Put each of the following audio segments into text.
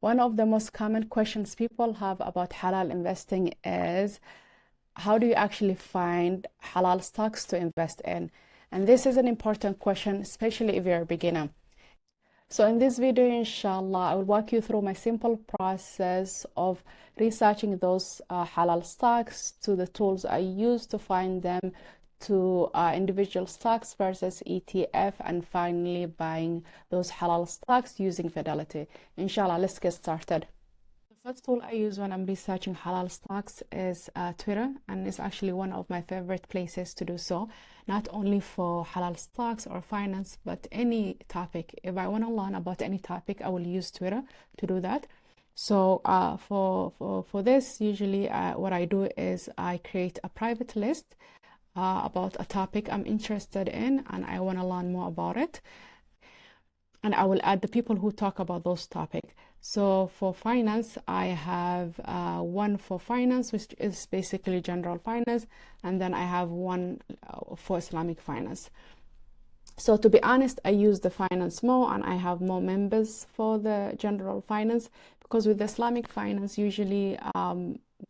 One of the most common questions people have about halal investing is how do you actually find halal stocks to invest in? And this is an important question, especially if you're a beginner. So in this video, inshallah, I will walk you through my simple process of researching those halal stocks, to the tools I use to find them, to individual stocks versus ETF, and finally buying those halal stocks using Fidelity. Inshallah, let's get started. The first tool I use when I'm researching halal stocks is Twitter, and it's actually one of my favorite places to do so, not only for halal stocks or finance, but any topic. If I want to learn about any topic, I will use Twitter to do that. So for this, usually what I do is I create a private list about a topic I'm interested in and I want to learn more about it, and I will add the people who talk about those topics. So for finance, I have one for finance, which is basically general finance, and then I have one for Islamic finance. So to be honest, I use the finance more, and I have more members for the general finance, because with Islamic finance, usually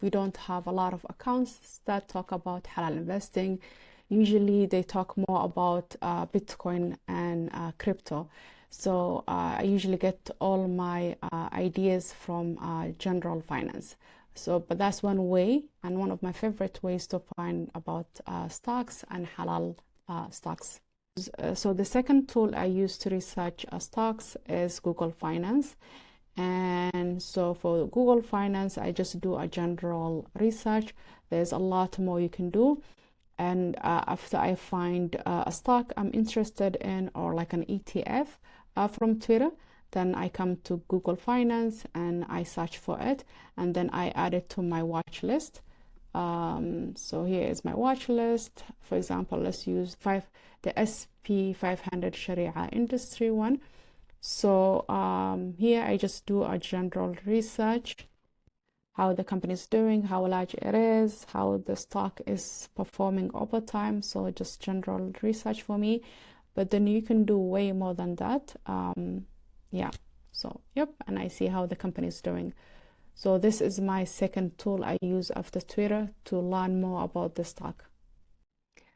we don't have a lot of accounts that talk about halal investing. Usually they talk more about Bitcoin and crypto. So I usually get all my ideas from general finance. So, but that's one way, and one of my favorite ways to find about stocks and halal stocks. So the second tool I use to research stocks is Google Finance. And so for Google Finance, I just do a general research. There's a lot more you can do. And after I find a stock I'm interested in, or like an ETF from Twitter, then I come to Google Finance and I search for it, and then I add it to my watch list. So here is my watch list. For example, let's use the SP 500 Sharia industry one. So here I just do a general research, how the company is doing, how large it is, how the stock is performing over time. So just general research for me, but then you can do way more than that. Yeah, so yep, and I see how the company is doing. So this is my second tool I use after Twitter to learn more about the stock.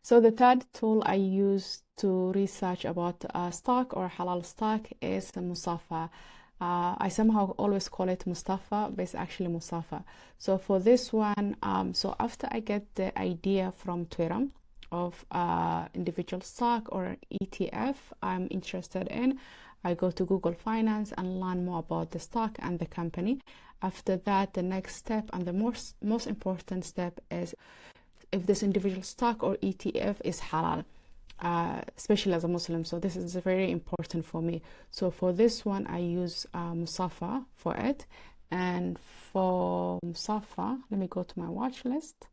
So the third tool I use to research about a stock or halal stock is Musaffa. I somehow always call it Musaffa, but it's actually Musaffa. So for this one, so after I get the idea from Twitter of individual stock or ETF I'm interested in, I go to Google Finance and learn more about the stock and the company. After that, the next step and the most important step is if this individual stock or ETF is halal, especially as a Muslim. So this is very important for me. So for this one, I use Musaffa for it. And for Musaffa, let me go to my watch list.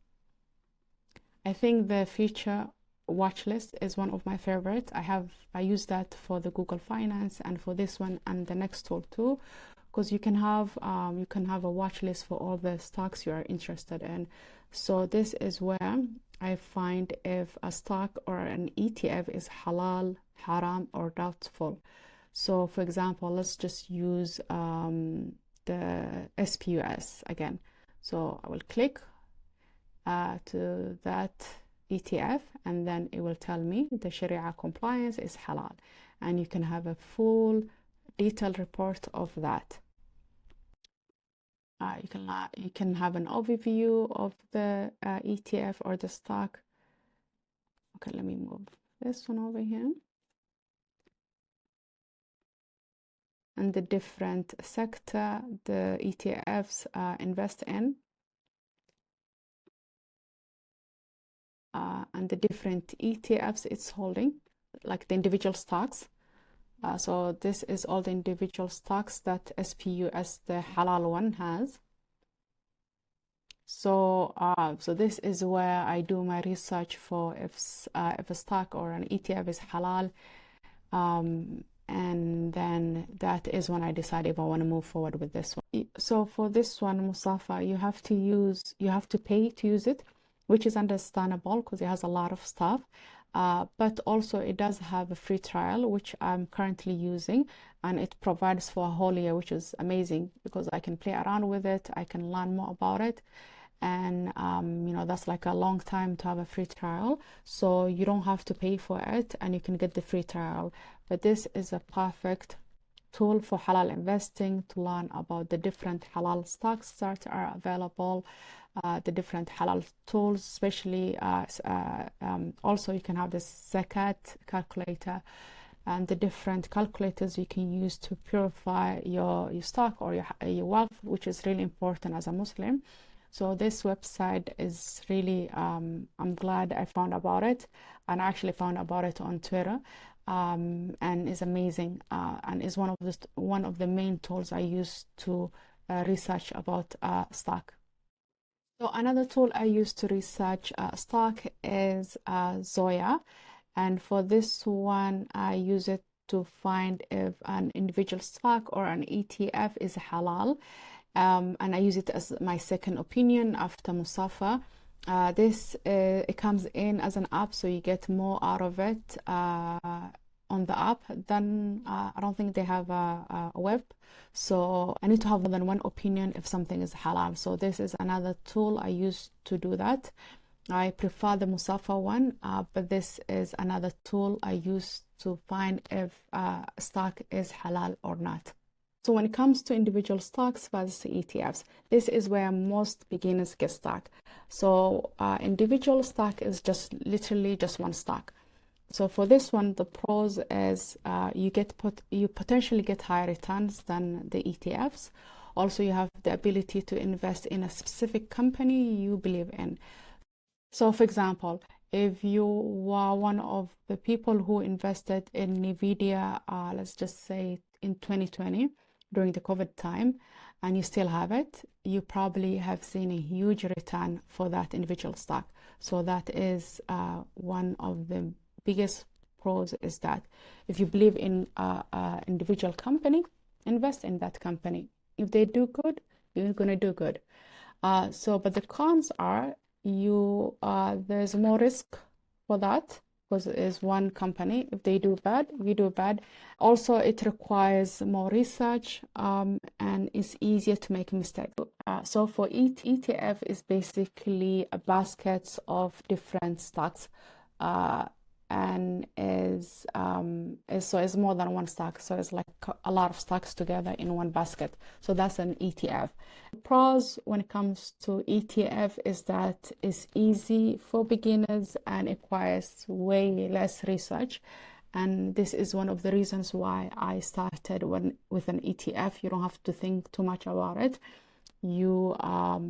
I think the feature watch list is one of my favorite. I use that for the Google Finance and for this one and the next tool too, because you can have a watch list for all the stocks you are interested in. So this is where I find if a stock or an ETF is halal, haram, or doubtful. So for example, let's just use the SPUS again. So I will click to that ETF, and then it will tell me the Sharia compliance is halal, and you can have a full detailed report of that. You can have an overview of the ETF or the stock. Okay, let me move this one over here. And the different sector the ETFs invest in. And the different ETFs it's holding, like the individual stocks. So this is all the individual stocks that SPUS, the halal one, has. So so this is where I do my research for if a stock or an ETF is halal, and then that is when I decide if I want to move forward with this one. So for this one, Musaffa, you have to pay to use it, which is understandable because it has a lot of stuff. but also it does have a free trial, which I'm currently using, and it provides for a whole year, which is amazing because I can play around with it, I can learn more about it, and you know, that's like a long time to have a free trial, so you don't have to pay for it and you can get the free trial. But this is a perfect tool for halal investing, to learn about the different halal stocks that are available, the different halal tools, especially also you can have this zakat calculator and the different calculators you can use to purify your stock or your wealth, which is really important as a Muslim. So this website is really, I'm glad I found about it, and I actually found about it on Twitter, and is amazing, and is one of the main tools I use to research about stock. So another tool I use to research stock is Zoya, and for this one I use it to find if an individual stock or an ETF is halal, and I use it as my second opinion after Musaffa. This it comes in as an app, so you get more out of it on the app than I don't think they have a web. So I need to have more than one opinion if something is halal. So this is another tool I use to do that. I prefer the Musaffa one, but this is another tool I use to find if stock is halal or not. So when it comes to individual stocks versus ETFs, this is where most beginners get stuck. So individual stock is just literally just one stock. So for this one, the pros is you potentially get higher returns than the ETFs. Also, you have the ability to invest in a specific company you believe in. So for example, if you were one of the people who invested in Nvidia, let's just say in 2020, during the COVID time, and you still have it, you probably have seen a huge return for that individual stock. So that is one of the biggest pros, is that if you believe in an individual company, invest in that company. If they do good, you're going to do good. But the cons are there's more risk for that, because it is one company. If they do bad, you do bad. Also, it requires more research, and it's easier to make mistakes. So for ETF is basically a basket of different stocks, and is more than one stock. So it's like a lot of stocks together in one basket. So that's an ETF. The pros when it comes to ETF is that it's easy for beginners and it requires way less research. And this is one of the reasons why I started with an ETF. You don't have to think too much about it. You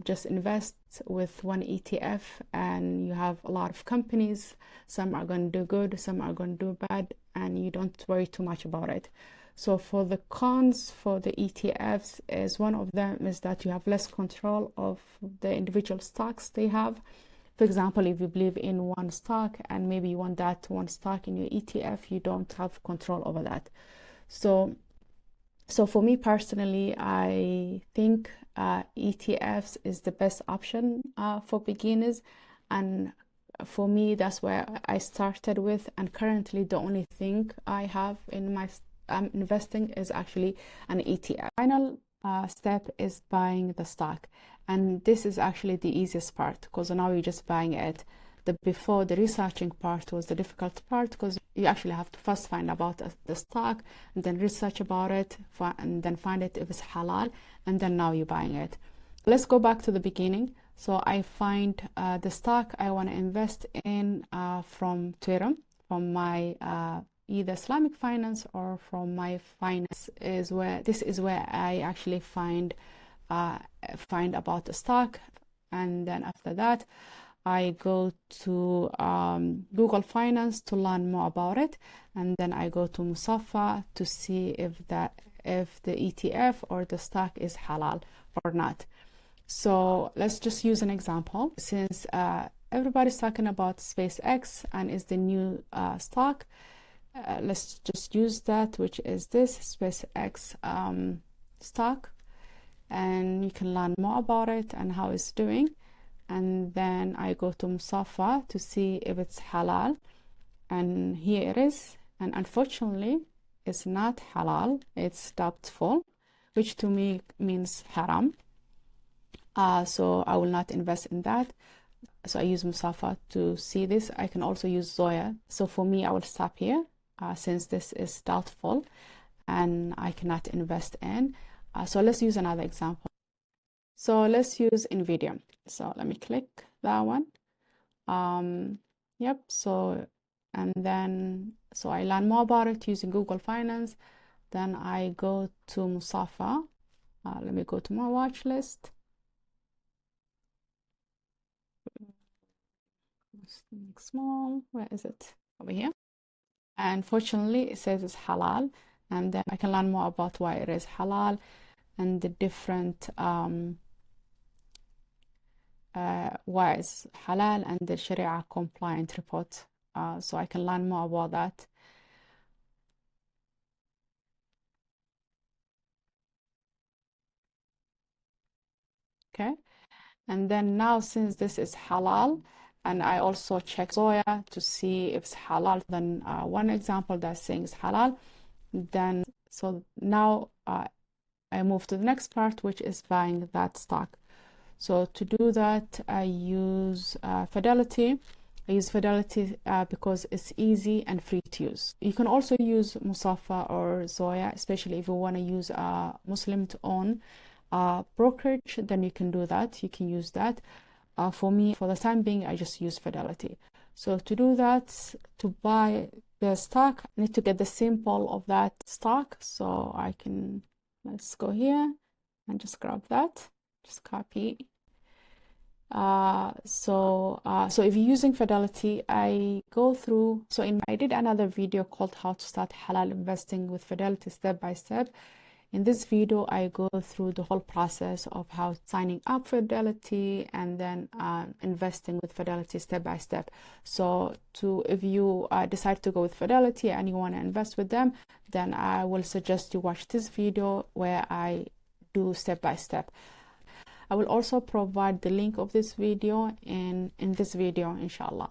just invest with one ETF and you have a lot of companies. Some are going to do good, some are going to do bad, and you don't worry too much about it. So for the cons for the ETFs, is one of them is that you have less control of the individual stocks they have. For example, if you believe in one stock and maybe you want that one stock in your ETF, you don't have control over that. So for me personally, I think ETFs is the best option for beginners, and for me that's where I started with, and currently the only thing I have in my investing is actually an ETF. Final step is buying the stock, and this is actually the easiest part, because now you're just buying it. Before, the researching part was the difficult part, because you actually have to first find about the stock and then research about it, and then find it if it's halal, and then now you're buying it. Let's go back to the beginning. So I find the stock I want to invest in from Twitter, from my either Islamic finance or from my finance. This is where I actually find about the stock, and then after that I go to Google Finance to learn more about it, and then I go to Musaffa to see if the ETF or the stock is halal or not. So let's just use an example. Since everybody's talking about SpaceX and is the new stock, let's just use that, which is this SpaceX stock, and you can learn more about it and how it's doing. And then I go to Musaffa to see if it's halal, and here it is. And unfortunately, it's not halal, it's doubtful, which to me means haram. So I will not invest in that. So I use Musaffa to see this. I can also use Zoya. So for me, I will stop here since this is doubtful and I cannot invest in. So let's use another example. So let's use NVIDIA. So let me click that one. Yep. So, and then, so I learn more about it using Google Finance. Then I go to Musaffa. Let me go to my watch list. Small, where is it? Over here. And fortunately, it says it's halal. And then I can learn more about why it is halal and the different why it's halal and the Sharia compliant report. So I can learn more about that. Okay. And then now, since this is halal, and I also check Zoya to see if it's halal, then one example that's saying it's halal. Then, so now I move to the next part, which is buying that stock. So to do that, I use Fidelity. I use Fidelity because it's easy and free to use. You can also use Musaffa or Zoya, especially if you want to use a Muslim-owned brokerage, then you can do that. You can use that. For me, for the time being, I just use Fidelity. So to do that, to buy the stock, I need to get the symbol of that stock. So I can, let's go here and just grab that, just copy. So if you're using Fidelity, I go through, so I did another video called how to start halal investing with Fidelity step by step. In this video, I go through the whole process of how signing up Fidelity and then investing with Fidelity step by step. So if you decide to go with Fidelity and you want to invest with them, then I will suggest you watch this video where I do step by step. I will also provide the link of this video in this video, inshallah.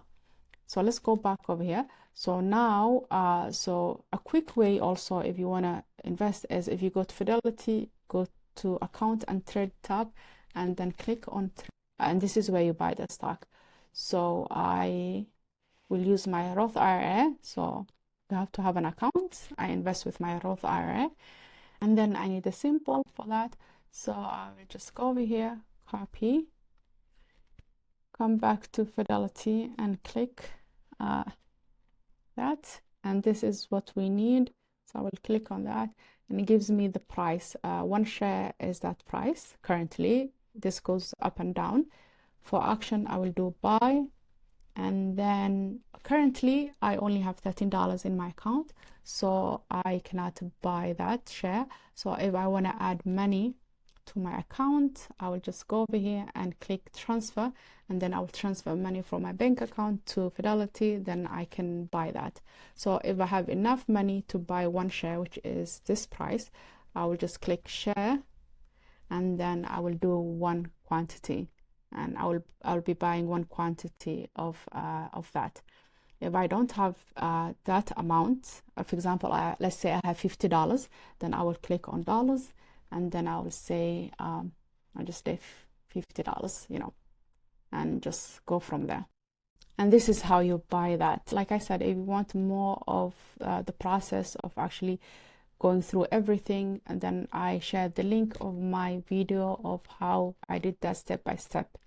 So let's go back over here. So now, so a quick way also, if you want to invest, is if you go to Fidelity, go to account and trade tab, and then click on, and this is where you buy the stock. So I will use my Roth IRA. So you have to have an account. I invest with my Roth IRA, and then I need a symbol for that. So I will just go over here, copy, come back to Fidelity and click that, and this is what we need. So I will click on that and it gives me the price. One share is that price currently. This goes up and down. For action, I will do buy, and then currently I only have $13 in my account, so I cannot buy that share. So if I want to add money to my account, I will just go over here and click transfer, and then I will transfer money from my bank account to Fidelity, then I can buy that. So if I have enough money to buy one share, which is this price, I will just click share, and then I will do one quantity, and I'll be buying one quantity of that. If I don't have that amount, for example, let's say I have $50, then I will click on dollars, and then I will say, I'll just say $50, and just go from there. And this is how you buy that. Like I said, if you want more of the process of actually going through everything, and then I shared the link of my video of how I did that step by step.